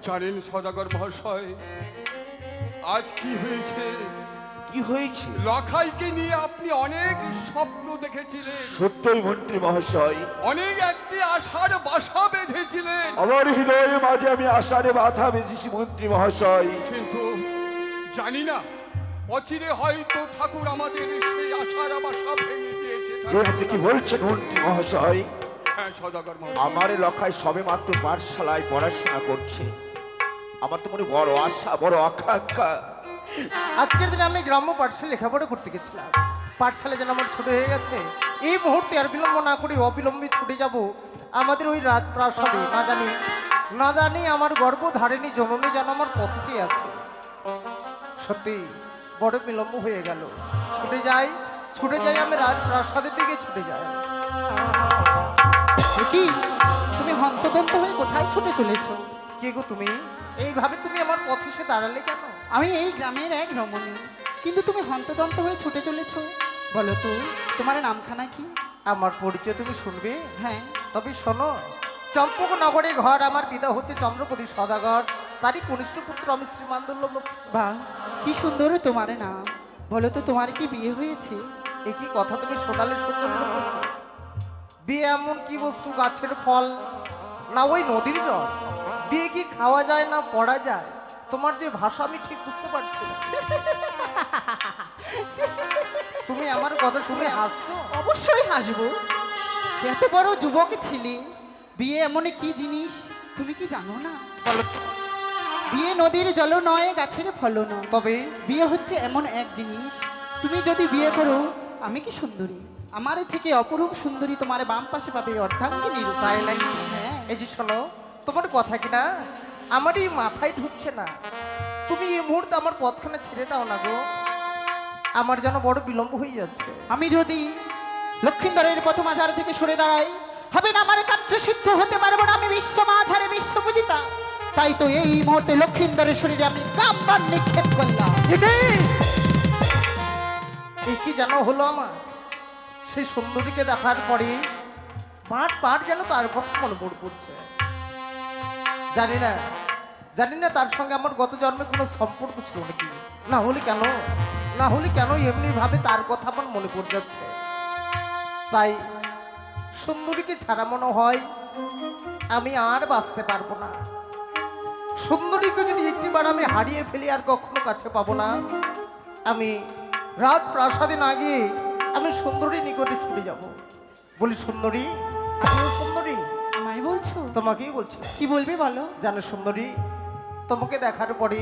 জানেন সদাগর মহাশয়, আজ কি হয়েছে? কি হয়েছে? লখাইকে নিয়ে আপনি অনেক স্বপ্ন দেখেছিলেন, সত্যই মন্ত্রী মহাশয়। অনেক একটি আশার বাসা বেঁধেছিলেন, আমার হৃদয়ে মাঝে আমি আশারে বাধা বেঁধেছি মন্ত্রী মহাশয়। কিন্তু জানি না, অচিরে হয়তো ঠাকুর আমাদের সেই আশার বাসা ভেঙে দিয়েছে। আপনি কি বলছেন মন্ত্রী মহাশয়? হ্যাঁ সদাগর মহাশয়, আমার লখাই সবে মাত্র পাঠশালায় পড়াশোনা করছে। আমার তো মনে বড় আশা, বড় আকাঙ্ক্ষা। আজকের দিনে আমি গ্রাম্য পাঠশালা লেখাপড়া করতে গেছিলাম। পাঠশালা যেন আমার ছোট হয়ে গেছে। এই মুহূর্তে আর বিলম্ব না করে অবিলম্বে ছুটে যাব আমাদের ওই রাজপ্রাসাদে। না জানি আমার গর্ভধারিণী জননী যেন আমার পথ চেয়ে আছে। সত্যি বড় বিলম্ব হয়ে গেল। ছুটে যাই আমি রাজপ্রাসাদের দিকে ছুটে যাই। কি তুমি হন্তদন্ত হয়ে কোথায় ছুটে চলেছো? কে গো তুমি? এইভাবে তুমি আমার পথ এসে দাঁড়ালে কেন? আমি এই গ্রামের এক রমণী, কিন্তু তুমি হন্তদন্ত হয়ে ছুটে চলেছো। বলো তো, তোমার নামখানা কি? আমার পরিচয় তুমি শুনবে? হ্যাঁ। তবে শোনো, চম্পক নগরে ঘর। আমার পিতা হচ্ছে চন্দ্রপতি সদাগর, তারই কনিষ্ঠ পুত্র আমি শ্রীমান্দুল্লভ। বাহ, কি সুন্দর তোমার নাম। বলো তো, তোমার কি বিয়ে হয়েছে? একই কথা তুমি শোনালে সুন্দর লাগছে। বিয়ে এমন কি বস্তু, গাছের ফল না ওই নদীর জল? বিয়ে কি খাওয়া যায় না পড়া যায়? তোমার যে ভাষা আমি ঠিক বুঝতে পারছি না। তুমি আমার কথা শুনে হাসছো? অবশ্যই হাসবো। এত বড় যুবক ছিলে, বিয়ে এমন কি জিনিস তুমি কি জানো না? বলো। বিয়ে নদীর জল নয়, গাছের ফল নয়। তবে বিয়ে হচ্ছে এমন এক জিনিস, তুমি যদি বিয়ে করো, আমি কি সুন্দরী, আমার থেকে অপরূপ সুন্দরী তোমার বাম পাশে পাবে অর্ধাঙ্গিনী রূপে। তাই নাকি? হ্যাঁ। এই যে শোনো, তোমার কথা কি না আমার এই মাথায় ঢুকছে না। তুমি এই মুহূর্তে আমার পথখানে ছেড়ে দাও না গো, আমার যেন বড় বিলম্ব হয়ে যাচ্ছে। আমি যদি লক্ষিন্দরের পথ মাঝার থেকে সরে দাঁড়াই, হবে না আমার কার্য সিদ্ধ, হতে পারবো না আমি বিশ্ব মাঝারে বিশ্বপূজিতা। তাই তো এই মুহূর্তে লক্ষিন্দরের শরীরে আমি কামবান নিক্ষেপ করলাম। এই কি যেন হলো আমার, সেই সুন্দরীকে দেখার পরে পাট যেন তার কথা মনে পড়ছে। জানি না তার সঙ্গে আমার গত জন্মে কোনো সম্পর্ক ছিল নাকি। না হলে কেন এমনি ভাবে তার কথা আমার মনে পড়ে যাচ্ছে। তাই সুন্দরীকে ছাড়া মনে হয় আমি আর বাঁচতে পারবো না। সুন্দরীকে যদি একটিবার আমি হারিয়ে ফেলি আর কখনো কাছে পাবো না। আমি রাত প্রাসাদে না গিয়ে আমি সুন্দরীর নিকটে ছুটে যাব। বলি সুন্দরী, আমিও সুন্দরী। আমায় বলছো? তোমাকেই বলছি। কি বলবে বলো? জানো সুন্দরী, তোমাকে দেখার পরে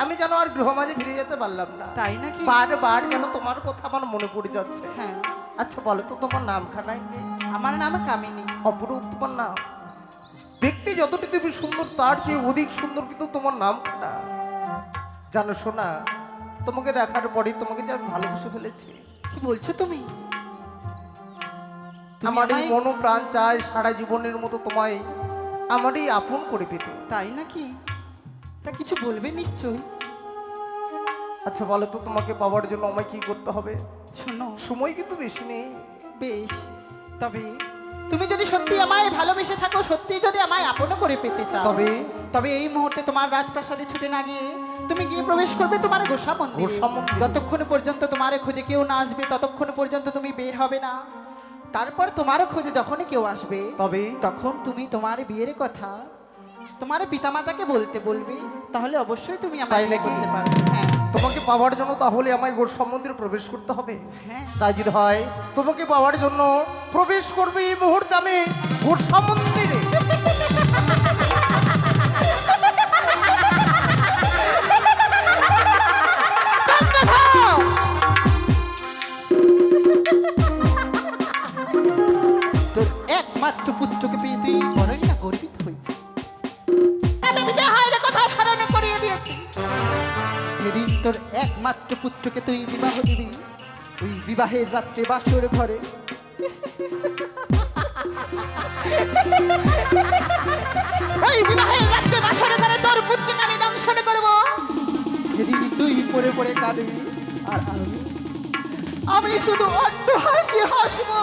আমি যেন আর গৃহ মাঝে ফিরে যেতে পারলাম না। তাই নাকি? বারবার যেন তোমার কথা আমার মনে পড়ে যাচ্ছে। হ্যাঁ। আচ্ছা বলো তো, তোমার নামখানা কি? আমার নাম কামিনী। অপরূপ তোমার নাম। দেখতে যতটি তুমি সুন্দর তার চেয়ে অধিক সুন্দর কিন্তু তোমার নামখানা। জানো শোনা, তোমাকে দেখার পরে তোমাকে যে আমি ভালোবেসে ফেলেছি। কি বলছো তুমি? আমার এই মন প্রাণ চায় সারা জীবনের মতো তোমায় আমারই আপন করে পেতে। তাই নাকি? তা কিছু বলবে নিশ্চয়ই। আচ্ছা বলো তো, তোমাকে পাওয়ার জন্য আমায় কি করতে হবে? শোনো, সময় কিন্তু বেশি নেই। বেশ, তবে তুমি যদি সত্যি আমায় ভালোবেসে থাকো, সত্যি যদি আমায় আপন করে পেতে চাও, তবে এই মুহূর্তে তোমার রাজপ্রাসাদে ছুটে না গিয়ে তুমি গিয়ে প্রবেশ করবে তোমার গোসা মন্দিরে। যতক্ষণ পর্যন্ত তোমার খোঁজে কেউ না আসবে, ততক্ষণ পর্যন্ত তুমি বের হবে না। তারপর তোমার খোঁজে যখন কেউ আসবে, তখন তুমি তোমার বিয়ের কথা তোমার পিতামাতাকে বলবে। তাহলে অবশ্যই তুমি আমায় বিয়ে করতে পারবে। হ্যাঁ। তোমাকে পাওয়ার জন্য তাহলে আমায় গোসা মন্দিরে প্রবেশ করতে হবে। হ্যাঁ। তাই যদি হয় তোমাকে পাওয়ার জন্য প্রবেশ করবে এই মুহূর্তে আমি গোসা মন্দিরে। তোর একমাত্র পুত্রকে পেয়ে তুই বড়ই না গর্বিত হয়েছে। কথা স্মরণে করিয়ে দিয়েছি, যেদিন তোর একমাত্র পুত্রকে তুই বিবাহ দিবি, ওই বিবাহের রাত্রে বাসর ঘরে ওই বিবাহের রাত্রে বাসর ঘরে তোর পুত্রকে আমি দংশন করব। যেদিন তুই পড়ে পড়ে কাঁদবি আর আমি শুধু অট্ট হাসি হাসবো।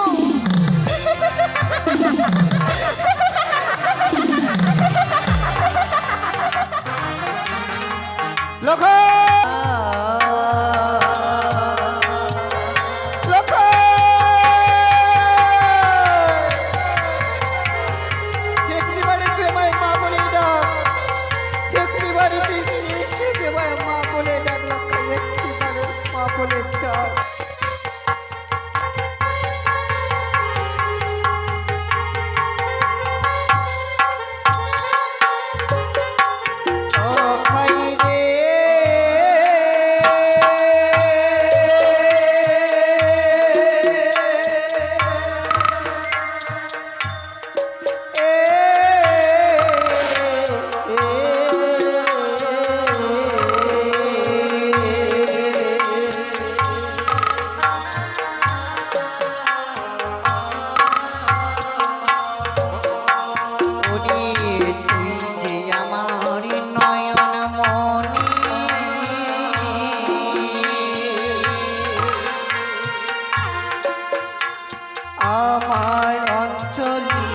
আমার অঞ্চলি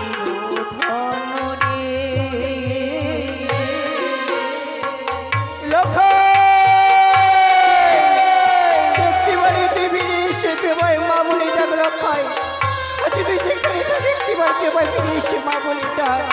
ধন রে লক্ষ্মী টিভিতে এসে দেবাই মা বলে ডাক লক্ষ্মী আচ্ছা তুই যেখানে থাকি একটিবার দেবাই ফিরে এসে মা বলে ডাক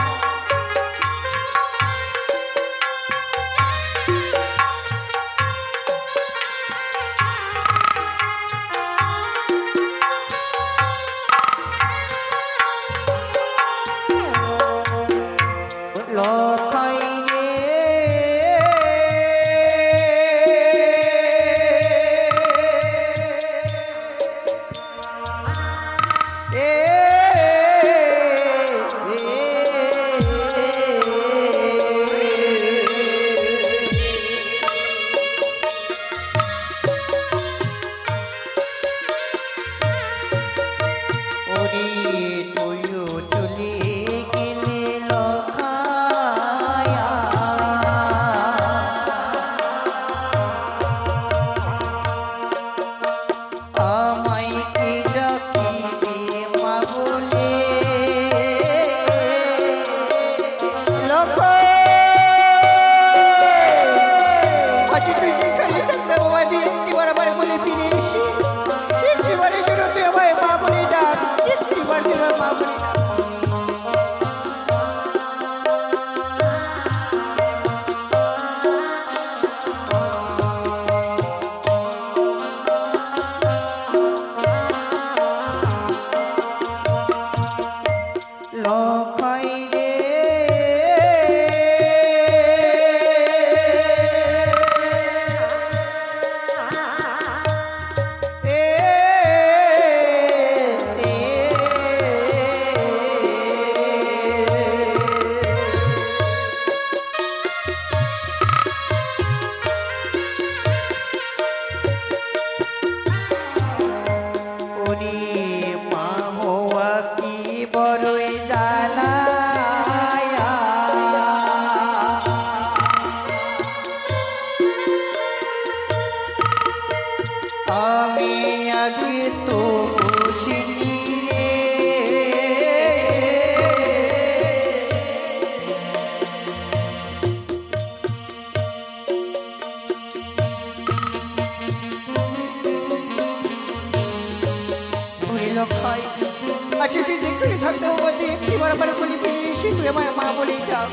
আচ্ছা তুই যেখানে থাকতে হবে একটিবার আমার বলি ফিরে এসে তুই আমার মা বলে ডাক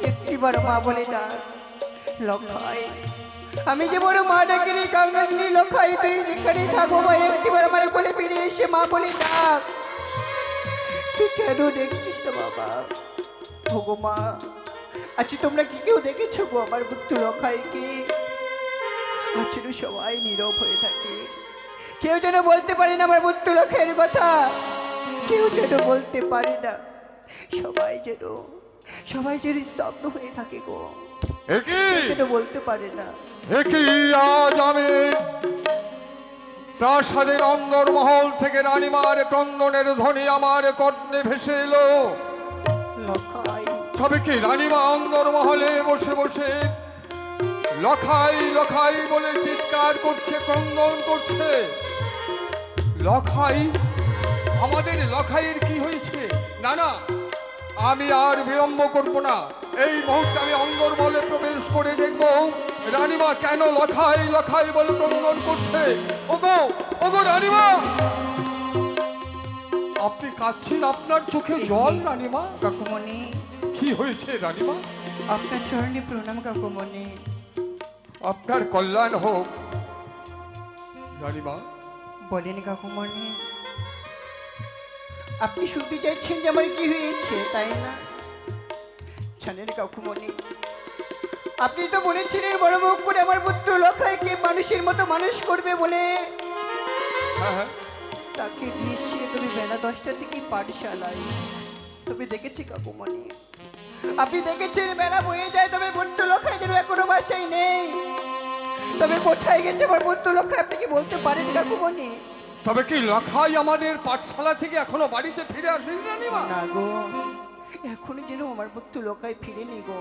একটিবার মা বলে ডাক লক্ষাই আমি যে বড় মা ডাকি রে কাঙ্গালি লক্ষাই তুই যেখানে থাকবো ভাই একটিবার আমার বলে ফিরে এসে মা বলে ডাক তুই কেন দেখছিস না বাবা ভগো মা আচ্ছা তোমরা কি কেউ দেখেছো গো আমার পুত্র লক্ষাইকে আচ্ছা সবাই নীরব হয়ে থাকে কেউ যেন বলতে পারে না আমার পুত্র লক্ষাইয়ের কথা কেউ যেন বলতে পারে না সবাই যেন স্তব্ধ হয়ে থাকে গো যেন বলতে পারে না আজ আমি প্রাসাদের অন্দরমহল থেকে রানীমার ক্রন্দনের ধ্বনি আমার কর্ণে ভেসে এলো তবে কি রানীমা অন্দরমহলে বসে বসে লখাই লখাই বলে চিৎকার করছে ক্রন্দন করছে লখাই আমাদের লখাইয়ের কি হয়েছে না না আমি আর বিলম্ব করব না এই মুহূর্তে আমি অন্দরমহলে প্রবেশ করে দেখব রানীমা কেন লখাই লখাই বলে ক্রন্দন করছে? ওগো ওগো রানীমা, আপনি কাঁদছেন, আপনার চোখে জল রানীমা? কাকুমণি, কি হয়েছে রানীমা? আপনার চরণে প্রণাম কাকুমণি। আপনার কল্যাণ হোক রানীমা। বলেন কাকুমণি, আপনি শুনতে চাইছেন যে আমার কি হয়েছে, তাই না? জানেন কাকুমণি, আপনি তো বলেছিলেন বড় মুখ করে আমার পুত্র লখাইকে মানুষের মতো মানুষ করবে বলে। হ্যাঁ হ্যাঁ, তাকে দিয়েছি তুমি বেলা 10টা থেকে পাঠশালায়। তবে দেখেছি কাকুমণি, আপনি দেখেছেন বেলা বয়ে যায়, তবে পুত্র লখাই যেন এখনো বাসায় নেই। তবে কোথায় গেছে আমার পুত্র লখাই, আপনি কি বলতে পারেন কাকুমণি? তবে কি লখাই আমাদের পাঠশালা থেকে এখনো বাড়িতে ফিরে আসেনি রানীমা? না গো, এখনই যেন আমার পুত্র লখাই ফিরেনি গো।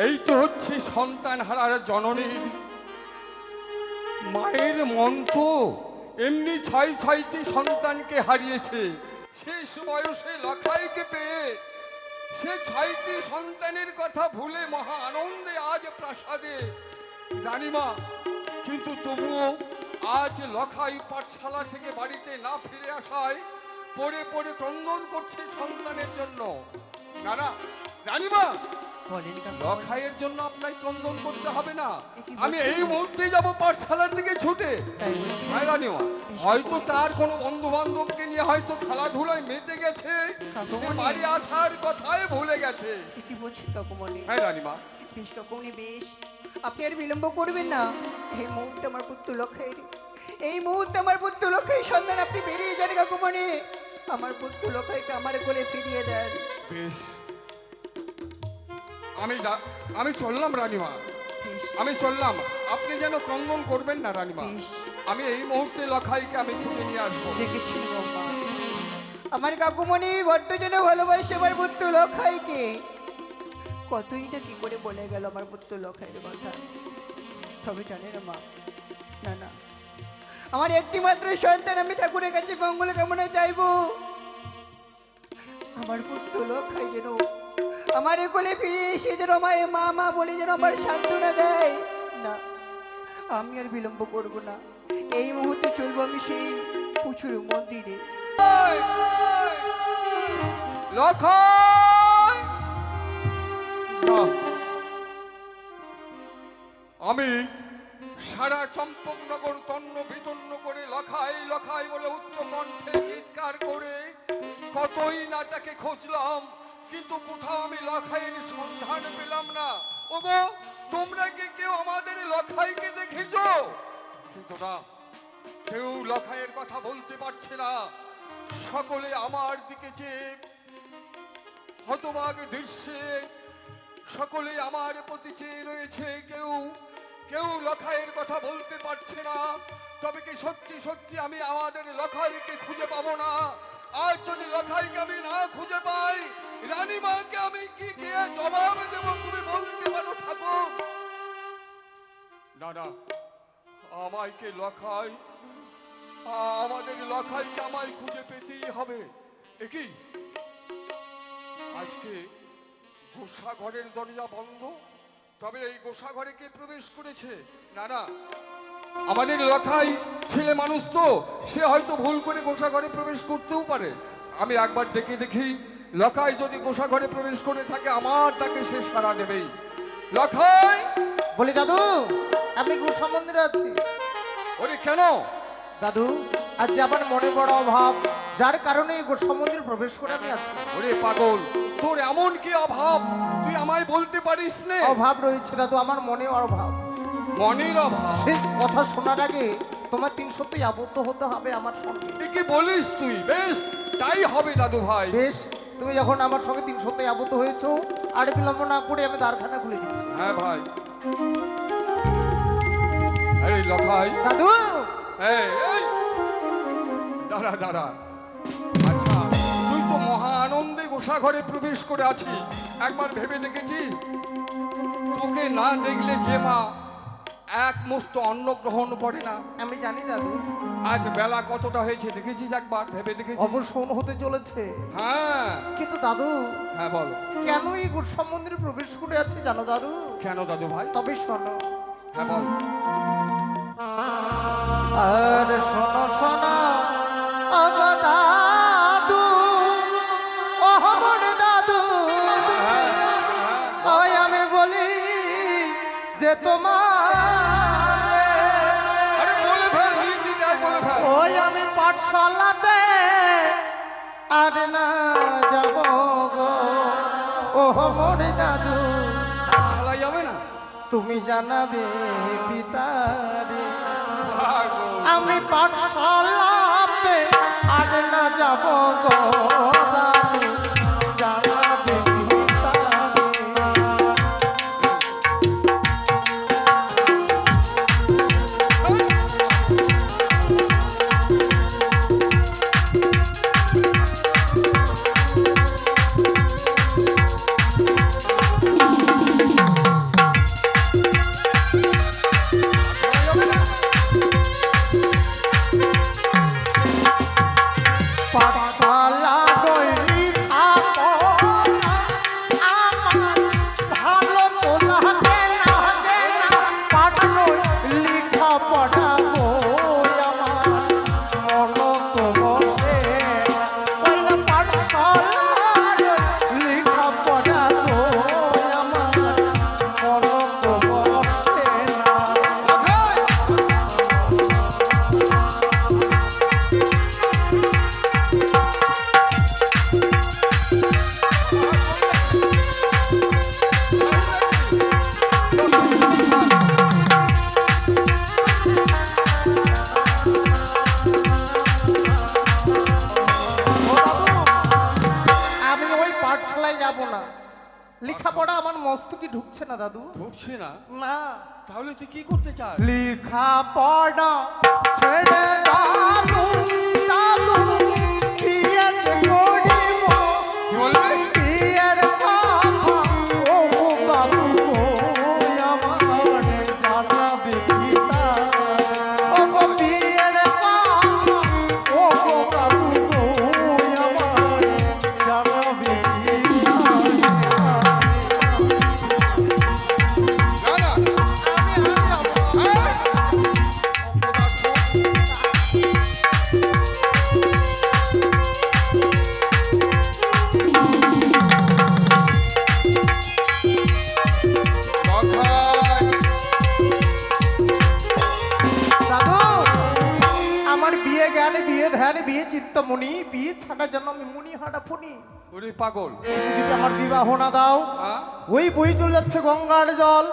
এই তো হচ্ছে সন্তান হারার জননীর মায়ের মন। তো এমনি 6টি সন্তানকে হারিয়েছে, শেষ বয়সে লখাইকে পেয়ে সে 6টি সন্তানের কথা ভুলে মহা আনন্দে আজ প্রাসাদে রানীমা। কিন্তু তবুও আজ লখাই পাঠশালা থেকে বাড়িতে না ফিরে আসায় পড়ে পড়ে ক্রন্দন করছে সন্তানের জন্য। না না রানীমা, বলেন কাকুমণি। লখাইয়ের জন্য আপনাকে ক্রন্দন করতে হবে না, আমি এই মুহূর্তে যাব পাঠশালার দিকে ছুটে। তাই বলে? হ্যাঁ রানীমা, হয়তো তার কোনো বন্ধু বান্ধবকে নিয়ে হয়তো খেলাধুলায় মেতে গেছে, সে বাড়ি আসার কথাই ভুলে গেছে। কি বলছি কাকুমণি? হ্যাঁ রানীমা, বেশ কাকুমণি বেশ, আপনি আর বিলম্ব করবেন না। এই মুহূর্তে আমার পুত্র লখাই, এই মুহূর্তে আমার পুত্র লখাই সন্ধান আপনি বেরিয়ে যান কাকুমণি। আমার পুত্র লখাইকে আমার কোলে ফিরিয়ে দেন। বেশ, আমি চললাম রানীমা, আমি চললাম। আপনি যেন ক্রন্দন করবেন না রানীমা। বেশ। আমি এই মুহূর্তে লখাইকে আমি খুঁজে নিয়ে আসবো। দেখেছি বাবা, আমার কাকুমণি বড্ড যেন ভালোবাসে আমার পুত্র লখাইকে। কতই না কি করে বলে গেল আমার পুত্র লখাইয়ের কথা। তবে জানে না মা, না না, আমার একটি মাত্র সন্তান, আমি ঠাকুরের কাছে মঙ্গল কামনা চাইবো। আমার পুত্র লখাই যেন আমার কোলে ফিরে এসে যেন আমার মা মা বলে যেন আমার সান্ত্বনা দেয়। না, আমি আর বিলম্ব করব না, এই মুহূর্তে চলবো আমি সেই পুচুর মন্দিরে। লখাই! না, আমি সারা চম্পকনগর তন্ন বিতন্ন করে লখাই লখাই বলে উচ্চ কণ্ঠে চিৎকার করে কতই না তাকে খুঁজলাম, কিন্তু কোথাও আমি লখাইয়ের সন্ধান পেলাম না। ওগো, তোমরা কি কেউ আমাদের লখাইকে দেখেছো? কিন্তু না, কেউ লখাইয়ের কথা বলতে পারছে না। সকলে আমার দিকে চেয়ে হতবাক দৃশ্যে সকলে আমার প্রতি চেয়ে রয়েছে। কেউ লখাইয়ের কথা বলতে পারছে না। তবে কি সত্যি সত্যি আমি আমাদের লখাইকে খুঁজে পাবো না? আজ যদি লখাইকে আমি না খুঁজে পাই, রানীমাকে আমি কি দিয়ে জবাব দেব? তুমি বলতে পারো ঠাকুর? না না, আমাকে লখাই, আমাদের লখাইকে আমায় খুঁজে পেতেই হবে। একই আজকে গোসাঘরের দরজা বন্ধ, তবে এই গোসাঘরে কে প্রবেশ করেছে? না না, আমাদের লখাই ছেলে মানুষ, তো সে হয়তো ভুল করে গোসাঘরে প্রবেশ করতেও পারে। আমি একবার দেখি লখাই যদি গোসাঘরে প্রবেশ করে থাকে, আমার তাকে সে সাড়া দেবেই। লখাই! বলি দাদু, আমি গুরু সম্বন্ধে আছি। ওরে কেন দাদু, আজ যে আমার মনে বড় অভাব, যার কারণে এই গুরু সম্বন্ধে প্রবেশ করে আমি আছি। ওরে পাগল, তোর এমন কি অভাব তুই আমায় বলতে পারিস না? অভাব রয়েছে দাদু, আমার মনে অভাব। মনের অভাব? সেই কথা শোনার আগে তোমার 300 আবদ্ধ হতে হবে আমার সঙ্গে। কি বলিস তুই? বেশ, তাই হবে দাদু ভাই। বেশ, তুমি যখন আমার সঙ্গে 300 আবদ্ধ হয়েছো, আর বিলম্ব না করে আমি দ্বারখানা খুলে দিচ্ছি। হ্যাঁ ভাই। এই লখাই, দাদু! এই এই দাঁড়া দাঁড়া। আচ্ছা, তুই তো মহা আনন্দে গোসাঘরে প্রবেশ করে আছিস, একবার ভেবে দেখেছিস তোকে না দেখলে যে মা এক মুষ্ট অন্ন গ্রহণ করে না। আমি জানি দাদু। আজ বেলা কতটা হয়েছে দেখেছিস একবার ভেবে দেখেছিস? অবসর হতে চলেছে। হ্যাঁ কিন্তু দাদু, হ্যাঁ বলো। কেন এই গোস্বা মন্দিরে প্রবেশ করে আছে জানো দাদু? কেন দাদু ভাই? তবে শোনো। হ্যাঁ বল। আরে শোনো শোনো আগো দাদু, ও আমার দাদু, ওই আমি বলি যে তোমার, আরে বলে ফেল, হিন্দি দেয় বলে ফেল। ওই আমি পাঠশালাতে আর না যাব গো, ও আমার দাদু, শালা যাবে না? তুমি জানাবে পিতারে পাগল। আমি পাঠশালাতে আর না যাব গো দাদু, জানাবে পিতারে। পাঠশালা বইলি আপনা আমার ভালো তো লাগে না যে না, পাঠানো লিখা পড়াবো আমার মন তো বসে, ওই না পাঠশালার লিখা পড়াবো আমার মন তো বসে না। আমি ওই পাঠশালায় যাব না, লেখাপড়া আমার মস্তকে ঢুকছে না দাদু। ঢুকছে না? না, তাহলে তুই কি করতে চাস? লেখাপড়া ছেড়ে দাদু, দাদু বিয়ের করিব, কি বললি? বিয়ের কথা ও বাবু গো আমার জানাবে পিতা, ও গো বিয়ের কথা ও বাবু গো আমার জানাবে পিতা। না না। দাদু, আমার বিয়ে জ্ঞানে, বিয়ে ধ্যানে, বিয়ে চিত্তমণি, বিয়ে ছাড়ার জন্য আমি মুনি হাঁটা ফুনি। ওরে পাগল। তুমি যদি আমার বিবাহ না দাও, হ্যাঁ? ওই বই চলে যাচ্ছে গঙ্গার জল,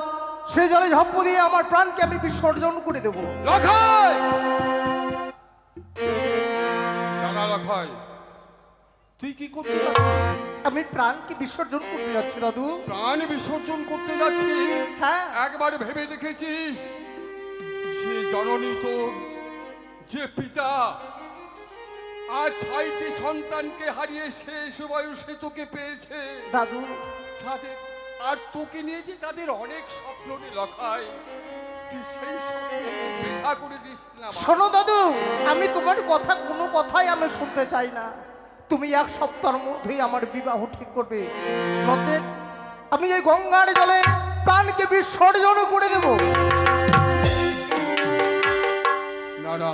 সেই জলে ঝপ্প দিয়ে আমার প্রাণকে আমি বিসর্জন করে দেবো। লখাই! দাঁড়া লখাই। তুই কি করতে যাচ্ছিস? আমি প্রাণকে বিসর্জন করতে যাচ্ছি দাদু। প্রাণ বিসর্জন করতে যাচ্ছিস? হ্যাঁ, একবার ভেবে দেখেছিস সে জননী তোর, যে পিতা আজ 6টি সন্তানকে হারিয়ে শেষ বয়সে তোকে পেয়েছে, দাদু তাদের আর তোকে নিয়ে যে তাদের অনেক স্বপ্ন লখায়, তুই সেই স্বপ্ন বৃথা করে দিস না। শোনো দাদু, আমি তোমার কথা কোনো কথাই আমি শুনতে চাই না। তুমি এক সপ্তাহের মধ্যেই আমার বিবাহ ঠিক করবে, নচে আমি এই গঙ্গার জলে প্রাণকে বিসর্জন করে দেব। না না,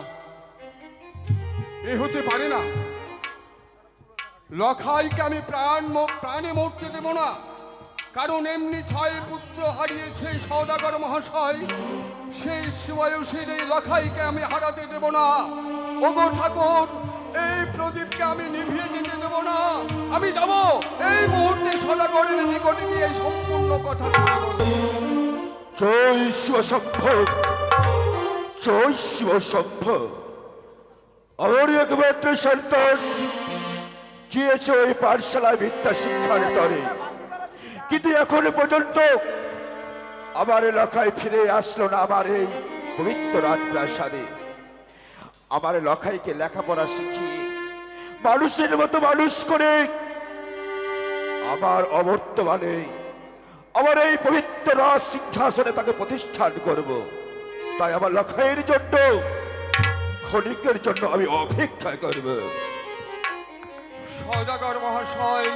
এ হতে পারে না। লখাইকে আমি প্রাণে মরতে দেব না, কারণ এমনি 6 পুত্র হারিয়েছে সওদাগর মহাশয়, সেই বয়সের এই লখাইকে আমি হারাতে দেব না। ওগো ঠাকুর, এই প্রদীপকে আমি নিভিয়ে যেতে দেব না। আমি যাব এই মুহূর্তে সদাগরের নিকটে গিয়ে সম্পূর্ণ কথা বলবো। জয় শিব শম্ভ, জয় শিব শম্ভ। আমার একমাত্র সন্তান গিয়েছে ওই পাঠশালায় বিদ্যা শিক্ষার তরে, কিন্তু এখনো পর্যন্ত আমার এলাকায় ফিরে আসলো না। আমার এই পবিত্র রাজপ্রাসাদে আমার লখাইকে লেখাপড়া শিখিয়ে মানুষের মতো মানুষ করে আমার অবর্তমানে আমার এই পবিত্র রাজ সিংহাসনে তাকে প্রতিষ্ঠান করব। তাই আমার লখাইয়ের জন্য ক্ষণিকের জন্য আমি অপেক্ষা করব। সদাগর মহাশয়,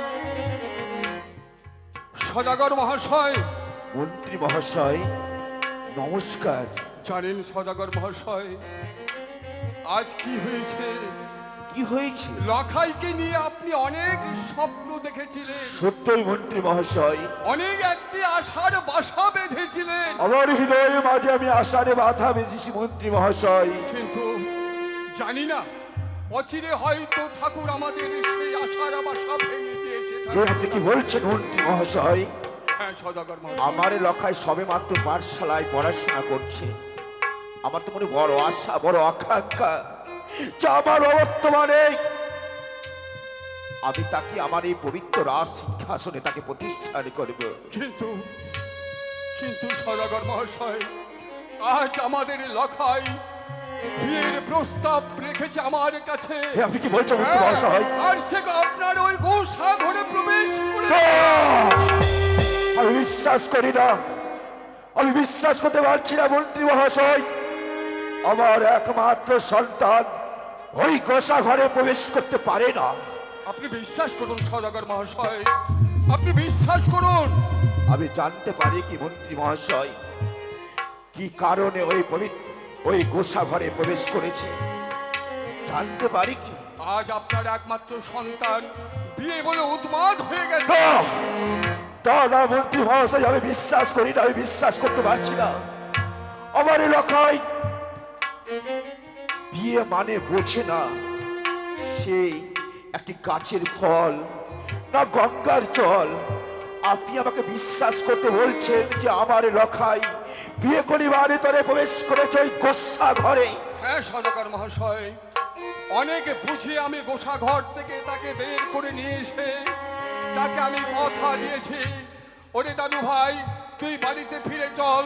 সদাগর মহাশয়, মন্ত্রী মহাশয় নমস্কার। জানেন সদাগর মহাশয় আজ কি হয়েছে? কি হয়েছে? লখাইকে নিয়ে আপনি অনেক স্বপ্ন দেখেছিলেন, সত্যই মন্ত্রী মহাশয়, অনেক একটি আশার বাসা বেঁধেছিলেন, আমার হৃদয়ে মাঝে আমি আশারে বাধা বেঁধেছি মন্ত্রী মহাশয়। কিন্তু জানি না অচিরে হয়তো ঠাকুর আমাদের সেই আশার বাসা ভেঙে দিয়েছে। এ আপনি কি বলছেন মন্ত্রী মহাশয়? হ্যাঁ সদাগর মহাশয়, আমার লখায় সবে মাত্র পাঠশালায় পড়াশোনা করছে। আমার তো মনে বড় আশা, বড় আকাঙ্ক্ষা যে আমার বর্তমানে আমি তাকে আমার এই পবিত্র রাজ সিংহাসনে তাকে প্রতিষ্ঠান করব। কিন্তু কিন্তু সদাগর মহাশয় আজ আমাদের লখাই বিয়ের প্রস্তাব রেখেছে আমার কাছে। এ আপনি কি বলছেন মন্ত্রী মহাশয়? আর সে আপনার ওই গোসা ঘরে প্রবেশ করে আমি বিশ্বাস করি না, আমি বিশ্বাস করতে পারছি না মন্ত্রী মহাশয়। আমার একমাত্র সন্তান ওই গোসা ঘরে প্রবেশ করতে পারে না। আপনি বিশ্বাস করুন সদাগর মহাশয়, আপনি বিশ্বাস করুন। আমি জানতে পারি কি মন্ত্রী মহাশয় কি কারণে ওই গোসা ঘরে প্রবেশ করেছে? জানতে পারি কি? আজ আপনার একমাত্র সন্তান বিয়ে বলে উন্মাদ হয়ে গেছে। তা না মন্ত্রী মহাশয়, আমি বিশ্বাস করি না, আমি বিশ্বাস করতে পারছি না। আমার এলাকায় বিয়ে মানে বোঝে না সেই একটি গাছের ফল না গঙ্গার জল। আপনি আমাকে বিশ্বাস করতে বলছেন যে আমার এলাকায় বিয়ে করিবারে তরে প্রবেশ করেছে ওই গোসা ঘরে? হ্যাঁ সদাগর মহাশয়, অনেকে বুঝিয়ে আমি গোসা ঘর থেকে তাকে বের করে নিয়ে এসে তাকে আমি কথা দিয়েছি, ওরে দাদু ভাই তুই বাড়িতে ফিরে চল,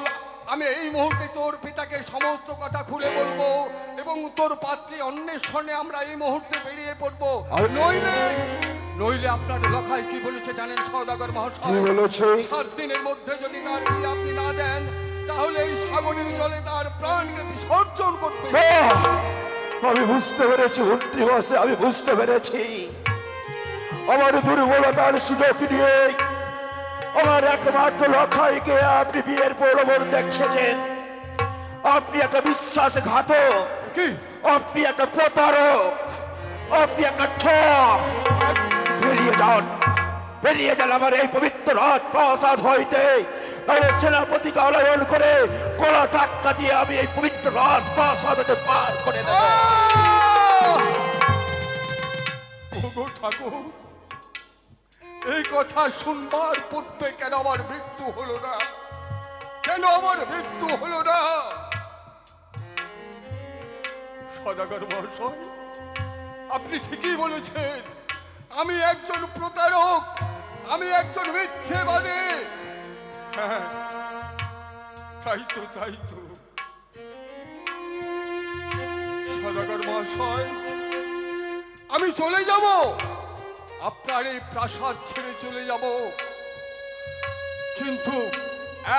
আমি এই মুহূর্তে তোর পিতাকে সমস্ত কথা খুলে বলবো এবং তোর পাত্রী অন্বেষণে আমরা এই মুহূর্তে বেরিয়ে পড়বো। নইলে নইলে আপনার লখাই কি বলেছে জানেন সদাগর কি মহাশয়? বলেছে? 7 দিনের মধ্যে যদি তার বিয়ে আপনি না দেন তাহলে এই সাগরের জলে তার প্রাণকে বিসর্জন করবে। আমি বুঝতে পেরেছি মন্ত্রী মহাশয়, আমি বুঝতে পেরেছি। আমার দুর্বলতার সুযোগ নিয়ে আমার একমাত্র লখাইকে আপনি বিয়ের প্রলোভন দেখেছেন। আপনি একটা বিশ্বাসঘাতক, কি আপনি একটা প্রতারক, আপনি একটা ঠক। বেরিয়ে যান, বেরিয়ে যান আমার এই পবিত্র রাজপ্রাসাদ হইতে, নইলে সেনাপতিকে আলায়ন করে গলা ধাক্কা দিয়ে আমি এই পবিত্র রাজপ্রাসাদ হতে পার করে দেব। ওগো ঠাকুর, এই কথা শুনবার পূর্বে কেন আমার মৃত্যু হলো না? কেন আমার মৃত্যু হলো না? সদাগর মহাশয় আপনি ঠিকই বলেছেন, আমি একজন প্রতারক, আমি একজন মিথ্যেবাদী। হ্যাঁ তাই তো, তাই তো সদাগর মহাশয়, আমি চলে যাব, আপনার এই প্রাসাদ ছেড়ে চলে যাব। কিন্তু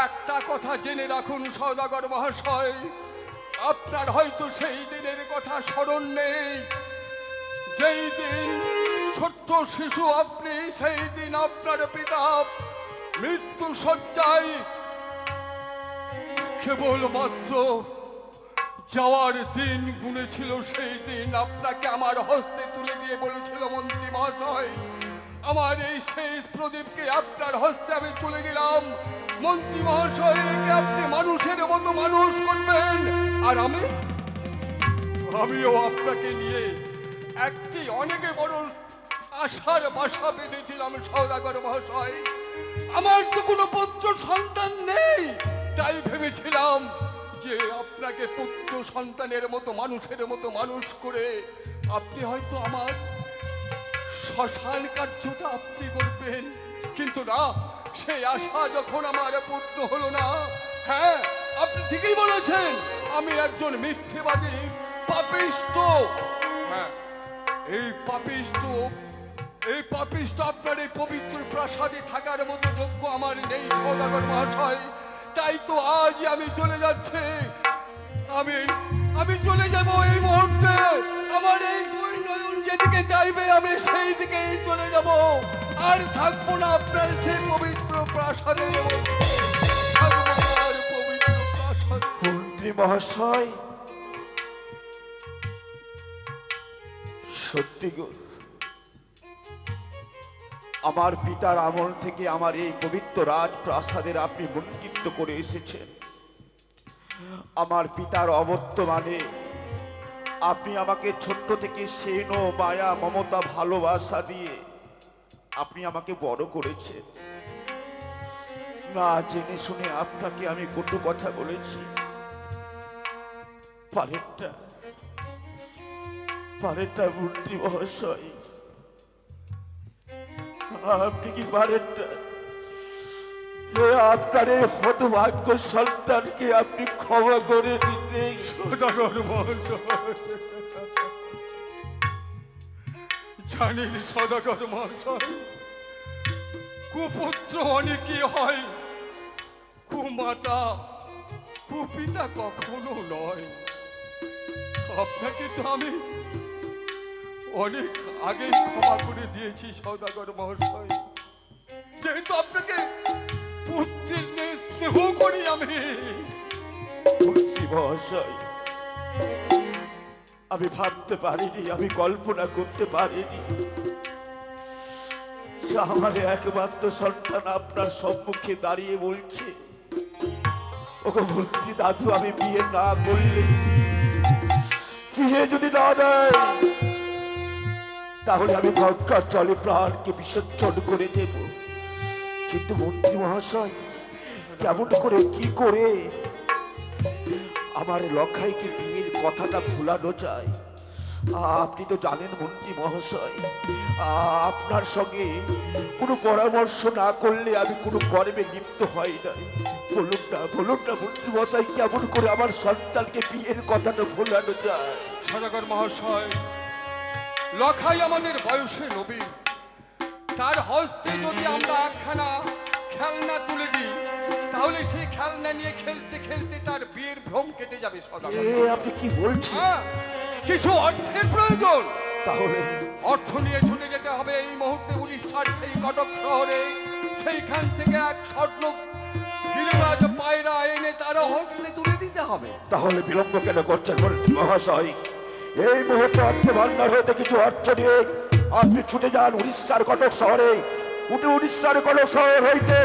একটা কথা জেনে রাখুন সদাগর মহাশয়, আপনার হয়তো সেই দিনের কথা স্মরণ নেই যেই দিন ছোট্ট শিশু আপনি, সেই দিন আপনার পিতা মৃত্যু শয্যায় কেবলমাত্র যাওয়ার দিন গুনেছিল। সেই দিন আপনাকে আমার হস্তে তুলে দিয়ে বলেছিল মন্ত্রী মহাশয়, আমার এই শেষ প্রদীপকে আপনার হস্তে আমি তুলে দিলাম, মন্ত্রী মহাশয় একে আপনি মানুষের মতো মানুষ করবেন। আর আমিও আপনাকে নিয়ে একটি অনেকে বড় আশার বাসা বেঁধেছিলাম সওদাগর মহাশয়। আমার তো কোনো পুত্র সন্তান নেই, তাই ভেবেছিলাম যে আপনাকে পুত্র সন্তানের মতো মানুষের মতো মানুষ করে আপনি হয়তো আমার শ্মশান কার্যটা আপনি করবেন। কিন্তু না, সেই আশা যখন আমার পূর্ণ হলো না। হ্যাঁ আপনি ঠিকই বলেছেন, আমি একজন মিথ্যেবাদী, পাপিষ্ঠ। হ্যাঁ এই পাপিষ্ঠ আপনার এই পবিত্র প্রাসাদে থাকার মতো যোগ্য আমার নেই সওদাগর মহাশয়। তাই তো আজ আমি চলে যাচ্ছি, আমি আমি চলে যাব এই মুহূর্তে। আমার এই দুই নয়ন যেদিকে চাইবে আমি সেই দিকেই চলে যাব। আর থাকবো না আপনার সেই পবিত্র প্রাসাদের মধ্যে। থাকবো না আর পবিত্র প্রাসাদ। মন্ত্রী মহাশয়, সত্যি গো, আমার পিতার আমল থেকে আমার এই পবিত্র রাজপ্রাসাদের আপনি বঞ্চিত করে এসেছেন। আমার পিতার অবর্তমানে আপনি আমাকে ছোট্ট থেকে স্নেহ মায়া মমতা ভালোবাসা দিয়ে আপনি আমাকে বড় করেছেন। না জেনে শুনে আপনাকে আমি কটু কথা বলেছি। পারেনটা মন্ত্রী মহাশয়, আপনি কি পারেনটা আপনার এই হতভাগ্য সন্তানকে আপনি ক্ষমা করে দিতে? সদাগর মহাশয়, জানেন সদাগর মহাশয়, কুপুত্র অনেকই হয়, কুমাতা কুপিতা কখনো নয়। আপনাকে তো আমি অনেক আগেই ক্ষমা করে দিয়েছি সদাগর মহাশয়, যেহেতু আপনাকে পুত্রের ন্যায় স্নেহ করি আমি। মন্ত্রী মহাশয়, আমি ভাবতে পারিনি, আমি কল্পনা করতে পারিনি যে আমার একমাত্র সন্তান আপনার সম্মুখে দাঁড়িয়ে বলছে, ওকে মন্ত্রী দাদু, আমি বিয়ে না করলে, বিয়ে যদি না দেয় তাহলে আমি গঙ্গার জলে প্রাণকে বিসর্জন করে দেব। কিন্তু মন্ত্রী মহাশয়, কেমন করে কি করে আমার লখাইকে বিয়ের কথাটা ভুলানো যায়? আপনি তো জানেন মন্ত্রী মহাশয়, আপনার সঙ্গে কোনো পরামর্শ না করলে আমি কোনো কর্মে লিপ্ত হই না। বলুন না মন্ত্রী মহাশয়, কেমন করে আমার সন্তানকে বিয়ের কথাটা ভুলানো যায়? সদাগর মহাশয়, লখাই আমাদের বয়সে নবীন, তার হস্তে যদি আমরা একখানা খেলনা তুলে দিই তাহলে সেই খেলনা নিয়ে খেলতে খেলতে তার বিয়ের ভ্রম কেটে যাবে। সদাগর, আপনি কি বলছেন? হ্যাঁ, কিছু অর্থের প্রয়োজন। তাহলে অর্থ নিয়ে ছুটে যেতে হবে এই মুহূর্তে উড়িষ্যার সেই কটক শহরে। সেইখান থেকে এক স্বর্ণ গিরিবাজ পায়রা এনে তার হস্তে তুলে দিতে হবে। তাহলে বিলম্ব কেন করছেন মন্ত্রী মহাশয়? এই মুহূর্তে অর্থ ভান্ডার হইতে কিছু অর্থ নিয়ে আপনি ছুটে যান উড়িষ্যার কটক শহরে। উড়িষ্যার কটক শহর হইতে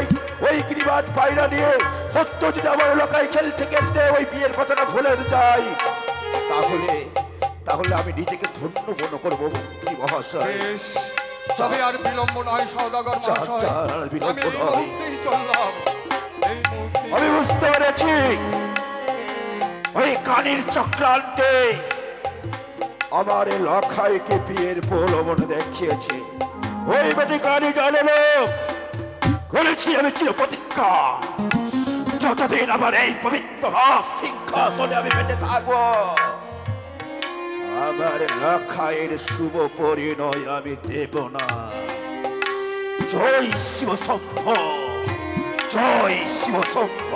ওই গিরিবাজ পায়রা নিয়ে সত্য যদি আমার এলাকায় খেলতে খেলতে ওই বিয়ের কথাটা ভুলে যায়, তাহলে আমি নিজেকে ধন্য মনে করবো মন্ত্রী মহাশয়। বেশ, তবে আর বিলম্ব নয় সদাগর মহাশয়, আর বিলম্ব আমি এই নয়। মুহূর্তেই চললাম। এই মুহূর্তে আমি বুঝতে পেরেছি, ওই কানির চক্রান্তে আমার এই লখাইকে বিয়ের প্রলোভন দেখিয়েছে। ওই বেটি কানি জানে লোক করেছি আমি চির প্রতিজ্ঞা, যতদিন আমার এই পবিত্র সিংহাসনে আমি বেঁচে থাকবো আমার লখাইয়ের শুভ পরিণয় আমি দেব না। জয় শিব শম্ভ, জয় শিব শম্ভ।